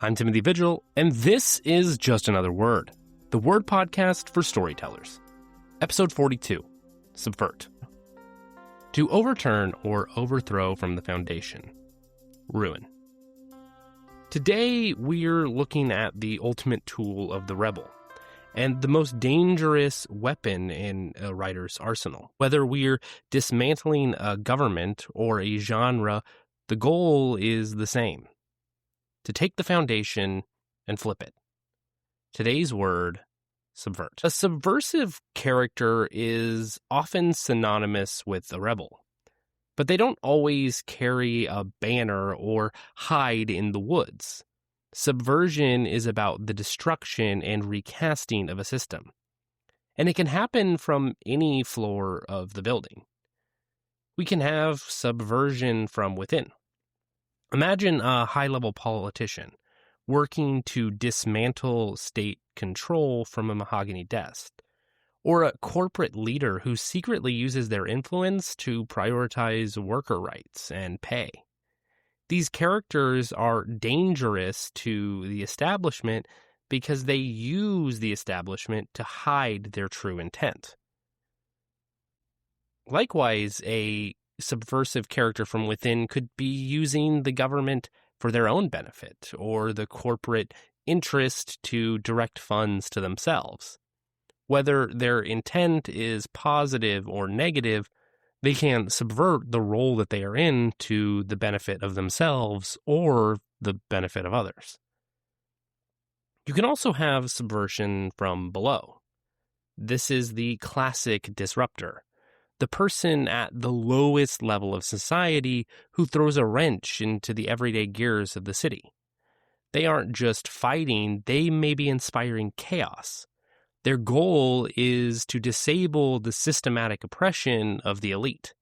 I'm Timothy Vigil, and this is Just Another Word, the word podcast for storytellers. Episode 42, Subvert. To overturn or overthrow from the foundation. Ruin. Today, we're looking at the ultimate tool of the rebel, and the most dangerous weapon in a writer's arsenal. Whether we're dismantling a government or a genre, the goal is the same. To take the foundation and flip it. Today's word, subvert. A subversive character is often synonymous with a rebel, but they don't always carry a banner or hide in the woods. Subversion is about the destruction and recasting of a system, and it can happen from any floor of the building. We can have subversion from within. Imagine a high-level politician working to dismantle state control from a mahogany desk, or a corporate leader who secretly uses their influence to prioritize worker rights and pay. These characters are dangerous to the establishment because they use the establishment to hide their true intent. Likewise, a subversive character from within could be using the government for their own benefit or the corporate interest to direct funds to themselves. Whether their intent is positive or negative, they can subvert the role that they are in to the benefit of themselves or the benefit of others. You can also have subversion from below. This is the classic disruptor. The person at the lowest level of society who throws a wrench into the everyday gears of the city. They aren't just fighting, they may be inspiring chaos. Their goal is to disable the systematic oppression of the elite.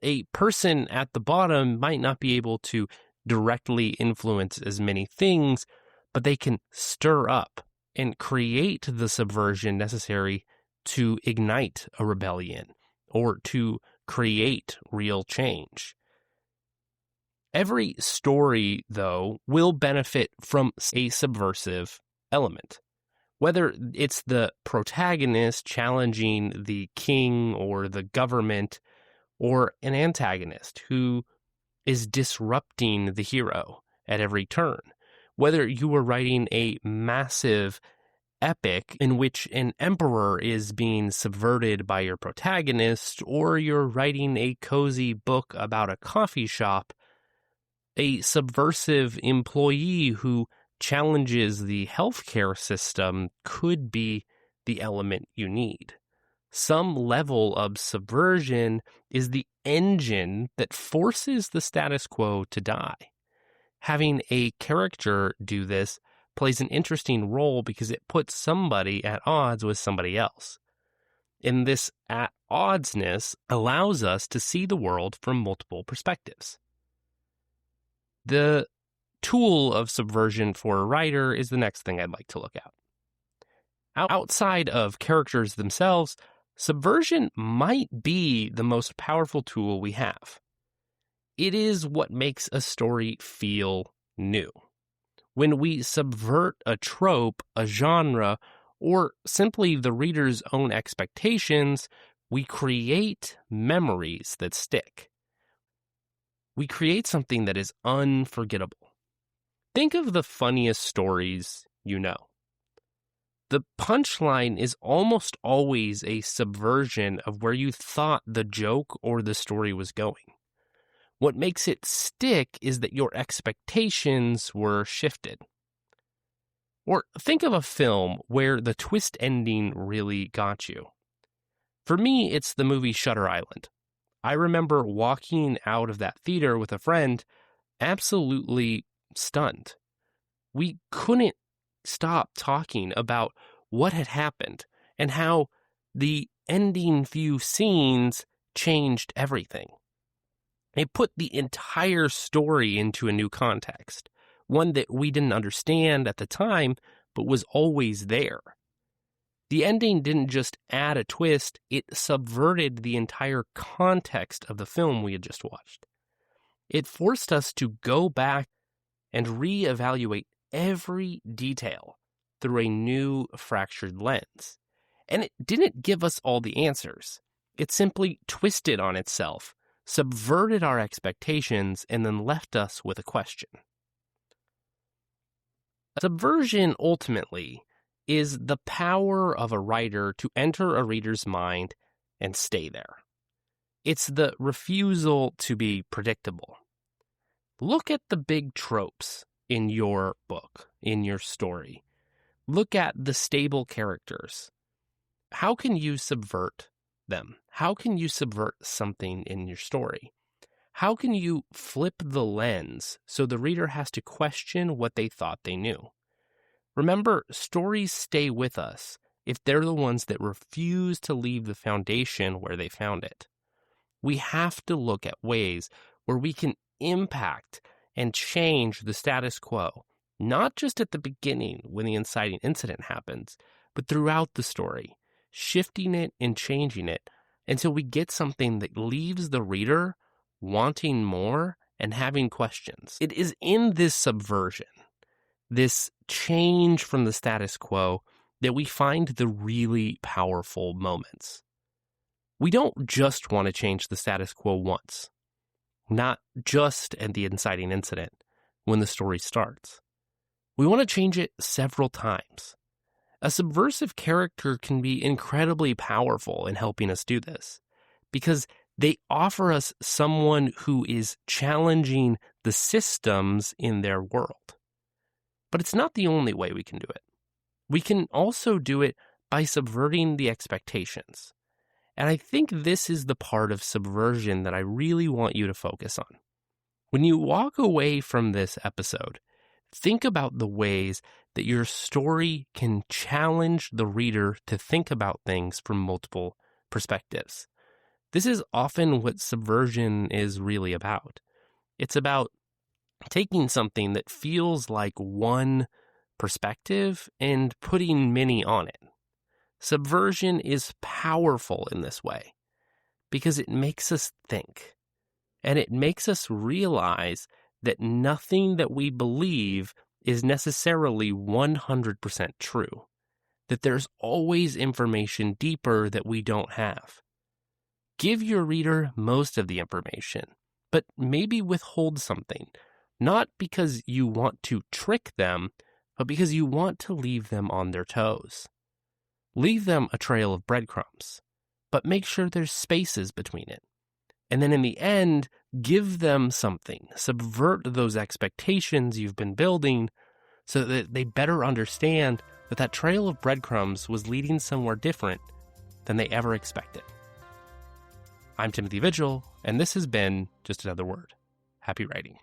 A person at the bottom might not be able to directly influence as many things, but they can stir up and create the subversion necessary to ignite a rebellion or to create real change. Every story, though, will benefit from a subversive element. Whether it's the protagonist challenging the king or the government, or an antagonist who is disrupting the hero at every turn. Whether you are writing a massive epic in which an emperor is being subverted by your protagonist, or you're writing a cozy book about a coffee shop, a subversive employee who challenges the healthcare system could be the element you need. Some level of subversion is the engine that forces the status quo to die. Having a character do this plays an interesting role because it puts somebody at odds with somebody else. And this at oddsness allows us to see the world from multiple perspectives. The tool of subversion for a writer is the next thing I'd like to look at. Outside of characters themselves, subversion might be the most powerful tool we have. It is what makes a story feel new. When we subvert a trope, a genre, or simply the reader's own expectations, we create memories that stick. We create something that is unforgettable. Think of the funniest stories you know. The punchline is almost always a subversion of where you thought the joke or the story was going. What makes it stick is that your expectations were shifted. Or think of a film where the twist ending really got you. For me, it's the movie Shutter Island. I remember walking out of that theater with a friend absolutely stunned. We couldn't stop talking about what had happened and how the ending few scenes changed everything. It put the entire story into a new context, one that we didn't understand at the time, but was always there. The ending didn't just add a twist, it subverted the entire context of the film we had just watched. It forced us to go back and reevaluate every detail through a new fractured lens. And it didn't give us all the answers. It simply twisted on itself, subverted our expectations, and then left us with a question. Subversion, ultimately, is the power of a writer to enter a reader's mind and stay there. It's the refusal to be predictable. Look at the big tropes in your book, in your story. Look at the stable characters. How can you subvert them? How can you subvert something in your story? How can you flip the lens so the reader has to question what they thought they knew? Remember, stories stay with us if they're the ones that refuse to leave the foundation where they found it. We have to look at ways where we can impact and change the status quo, not just at the beginning when the inciting incident happens, but throughout the story, shifting it and changing it until we get something that leaves the reader wanting more and having questions. It is in this subversion, this change from the status quo, that we find the really powerful moments. We don't just want to change the status quo once, not just at the inciting incident when the story starts. We want to change it several times. A subversive character can be incredibly powerful in helping us do this because they offer us someone who is challenging the systems in their world. But it's not the only way we can do it. We can also do it by subverting the expectations. And I think this is the part of subversion that I really want you to focus on. When you walk away from this episode, think about the ways that your story can challenge the reader to think about things from multiple perspectives. This is often what subversion is really about. It's about taking something that feels like one perspective and putting many on it. Subversion is powerful in this way because it makes us think, and it makes us realize that nothing that we believe is necessarily 100% true, that there's always information deeper that we don't have. Give your reader most of the information, but maybe withhold something, not because you want to trick them, but because you want to leave them on their toes. Leave them a trail of breadcrumbs, but make sure there's spaces between it. And then in the end, give them something. Subvert those expectations you've been building so that they better understand that that trail of breadcrumbs was leading somewhere different than they ever expected. I'm Timothy Vigil, and this has been Just Another Word. Happy writing.